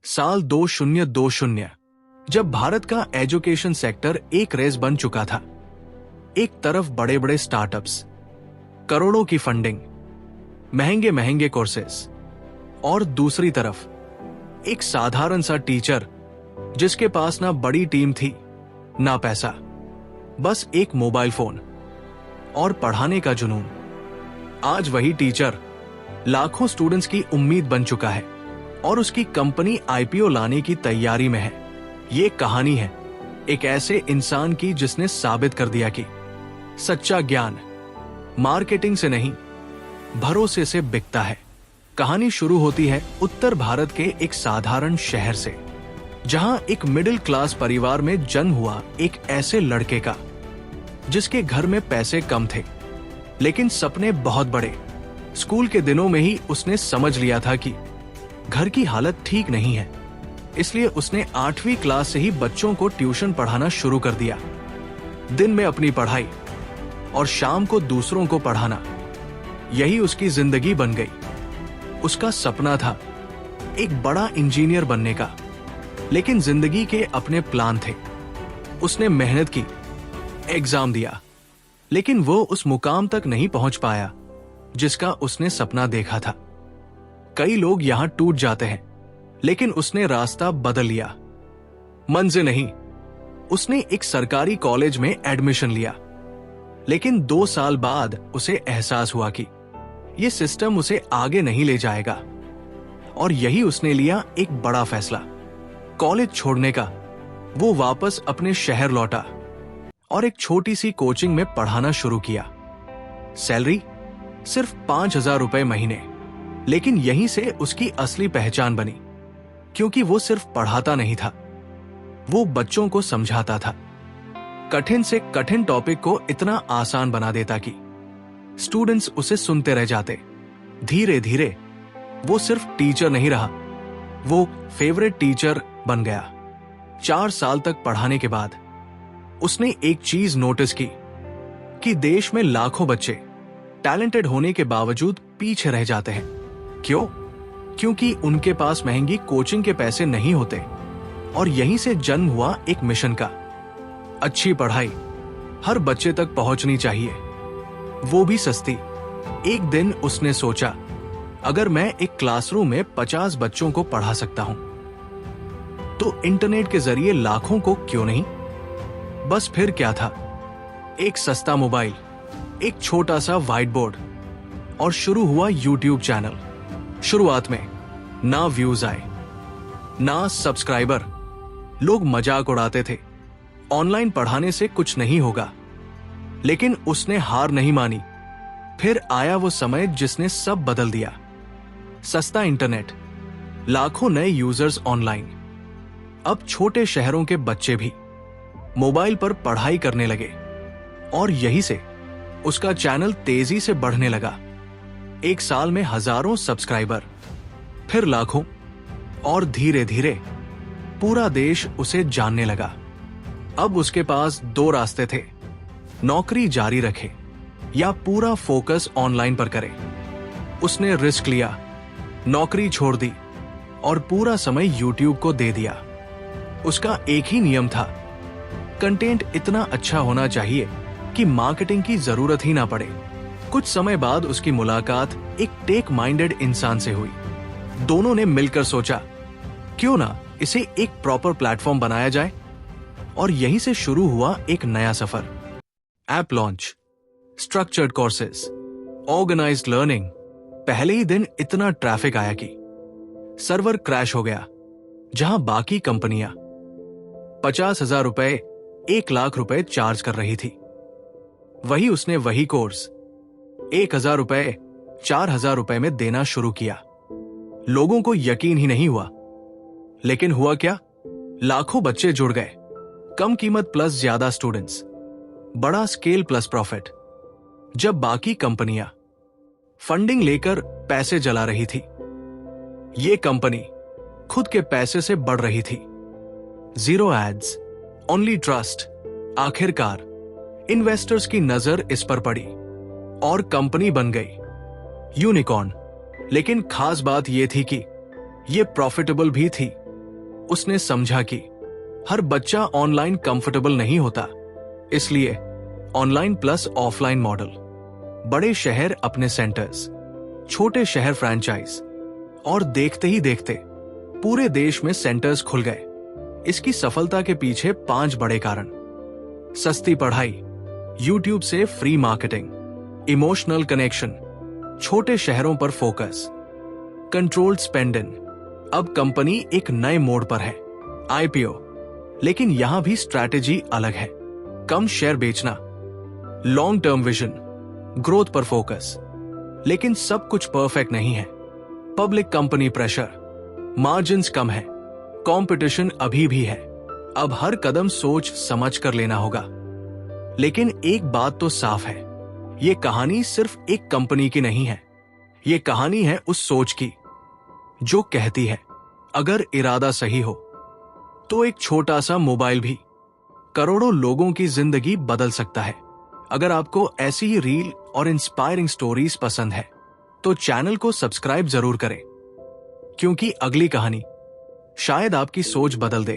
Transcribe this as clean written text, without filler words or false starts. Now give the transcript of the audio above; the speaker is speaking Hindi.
साल 2020, जब भारत का एजुकेशन सेक्टर एक रेस बन चुका था। एक तरफ बड़े बड़े स्टार्टअप्स, करोड़ों की फंडिंग, महंगे महंगे कोर्सेस, और दूसरी तरफ एक साधारण सा टीचर जिसके पास ना बड़ी टीम थी ना पैसा, बस एक मोबाइल फोन और पढ़ाने का जुनून। आज वही टीचर लाखों स्टूडेंट्स की उम्मीद बन चुका है और उसकी कंपनी आईपीओ लाने की तैयारी में है। ये कहानी है एक ऐसे इंसान की जिसने साबित कर दिया कि सच्चा ज्ञान मार्केटिंग से नहीं, भरोसे से बिकता है। कहानी शुरू होती है उत्तर भारत के एक साधारण शहर से, जहां एक मिडिल क्लास परिवार में जन्म हुआ एक ऐसे लड़के का जिसके घर में पैसे कम थे लेकिन सपने बहुत बड़े। स्कूल के दिनों में ही उसने समझ लिया था कि घर की हालत ठीक नहीं है, इसलिए उसने 8वीं क्लास से ही बच्चों को ट्यूशन पढ़ाना शुरू कर दिया। दिन में अपनी पढ़ाई और शाम को दूसरों को पढ़ाना, यही उसकी जिंदगी बन गई। उसका सपना था एक बड़ा इंजीनियर बनने का, लेकिन जिंदगी के अपने प्लान थे। उसने मेहनत की, एग्जाम दिया, लेकिन वो उस मुकाम तक नहीं पहुंच पाया जिसका उसने सपना देखा था। कई लोग यहां टूट जाते हैं, लेकिन उसने रास्ता बदल लिया। मन से नहीं, उसने एक सरकारी कॉलेज में एडमिशन लिया, लेकिन 2 साल बाद उसे एहसास हुआ कि यह सिस्टम उसे आगे नहीं ले जाएगा। और यही उसने लिया एक बड़ा फैसला, कॉलेज छोड़ने का। वो वापस अपने शहर लौटा और एक छोटी सी कोचिंग में पढ़ाना शुरू किया। सैलरी सिर्फ 5,000 रुपए महीने, लेकिन यहीं से उसकी असली पहचान बनी, क्योंकि वो सिर्फ पढ़ाता नहीं था, वो बच्चों को समझाता था। कठिन से कठिन टॉपिक को इतना आसान बना देता कि स्टूडेंट्स उसे सुनते रह जाते। धीरे धीरे वो सिर्फ टीचर नहीं रहा, वो फेवरेट टीचर बन गया। 4 साल तक पढ़ाने के बाद उसने एक चीज नोटिस की कि देश में लाखों बच्चे टैलेंटेड होने के बावजूद पीछे रह जाते हैं। क्यों? क्योंकि उनके पास महंगी कोचिंग के पैसे नहीं होते। और यहीं से जन्म हुआ एक मिशन का, अच्छी पढ़ाई हर बच्चे तक पहुंचनी चाहिए, वो भी सस्ती। एक दिन उसने सोचा, अगर मैं एक क्लासरूम में 50 बच्चों को पढ़ा सकता हूं, तो इंटरनेट के जरिए लाखों को क्यों नहीं। बस फिर क्या था, एक सस्ता मोबाइल, एक छोटा सा व्हाइट बोर्ड, और शुरू हुआ यूट्यूब चैनल। शुरुआत में ना व्यूज आए, ना सब्सक्राइबर, लोग मजाक उड़ाते थे, ऑनलाइन पढ़ाने से कुछ नहीं होगा। लेकिन उसने हार नहीं मानी। फिर आया वो समय जिसने सब बदल दिया। सस्ता इंटरनेट, लाखों नए यूजर्स ऑनलाइन। अब छोटे शहरों के बच्चे भी मोबाइल पर पढ़ाई करने लगे, और यही से उसका चैनल तेजी से बढ़ने लगा। 1 साल में हजारों सब्सक्राइबर, फिर लाखों, और धीरे धीरे पूरा देश उसे जानने लगा। अब उसके पास 2 रास्ते थे, नौकरी जारी रखे या पूरा फोकस ऑनलाइन पर करे। उसने रिस्क लिया, नौकरी छोड़ दी और पूरा समय यूट्यूब को दे दिया। उसका एक ही नियम था, कंटेंट इतना अच्छा होना चाहिए कि मार्केटिंग की जरूरत ही ना पड़े। कुछ समय बाद उसकी मुलाकात एक टेक माइंडेड इंसान से हुई। दोनों ने मिलकर सोचा, क्यों ना इसे एक प्रॉपर प्लेटफॉर्म बनाया जाए। और यहीं से शुरू हुआ एक नया सफर। App launch, structured courses, organised learning. पहले ही दिन इतना ट्रैफिक आया कि सर्वर क्रैश हो गया। जहां बाकी कंपनियां 50,000 रुपए, 1 लाख रुपए चार्ज कर रही थी, वही उसने वही कोर्स 1,000 रुपए, 4,000 रुपए में देना शुरू किया। लोगों को यकीन ही नहीं हुआ, लेकिन हुआ क्या, लाखों बच्चे जुड़ गए। कम कीमत प्लस ज्यादा स्टूडेंट्स, बड़ा स्केल प्लस प्रॉफिट। जब बाकी कंपनियां फंडिंग लेकर पैसे जला रही थी, ये कंपनी खुद के पैसे से बढ़ रही थी। 0 एड्स, ओनली ट्रस्ट। आखिरकार इन्वेस्टर्स की नजर इस पर पड़ी और कंपनी बन गई यूनिकॉर्न। लेकिन खास बात यह थी कि यह प्रॉफिटेबल भी थी। उसने समझा कि हर बच्चा ऑनलाइन कंफर्टेबल नहीं होता, इसलिए ऑनलाइन प्लस ऑफलाइन मॉडल, बड़े शहर अपने सेंटर्स, छोटे शहर फ्रैंचाइज, और देखते ही देखते पूरे देश में सेंटर्स खुल गए। इसकी सफलता के पीछे 5 बड़े कारण: सस्ती पढ़ाई, यूट्यूब से फ्री मार्केटिंग, इमोशनल कनेक्शन, छोटे शहरों पर फोकस, कंट्रोल्ड स्पेंडिंग। अब कंपनी एक नए मोड पर है, आईपीओ, लेकिन यहां भी स्ट्रैटेजी अलग है। कम शेयर बेचना, लॉन्ग टर्म विजन, ग्रोथ पर फोकस। लेकिन सब कुछ परफेक्ट नहीं है। पब्लिक कंपनी प्रेशर, मार्जिन्स कम है, कंपटीशन अभी भी है। अब हर कदम सोच समझ कर लेना होगा। लेकिन एक बात तो साफ है, ये कहानी सिर्फ एक कंपनी की नहीं है। ये कहानी है उस सोच की जो कहती है अगर इरादा सही हो तो एक छोटा सा मोबाइल भी करोड़ों लोगों की जिंदगी बदल सकता है। अगर आपको ऐसी ही रील और इंस्पायरिंग स्टोरीज पसंद है तो चैनल को सब्सक्राइब जरूर करें, क्योंकि अगली कहानी शायद आपकी सोच बदल दे।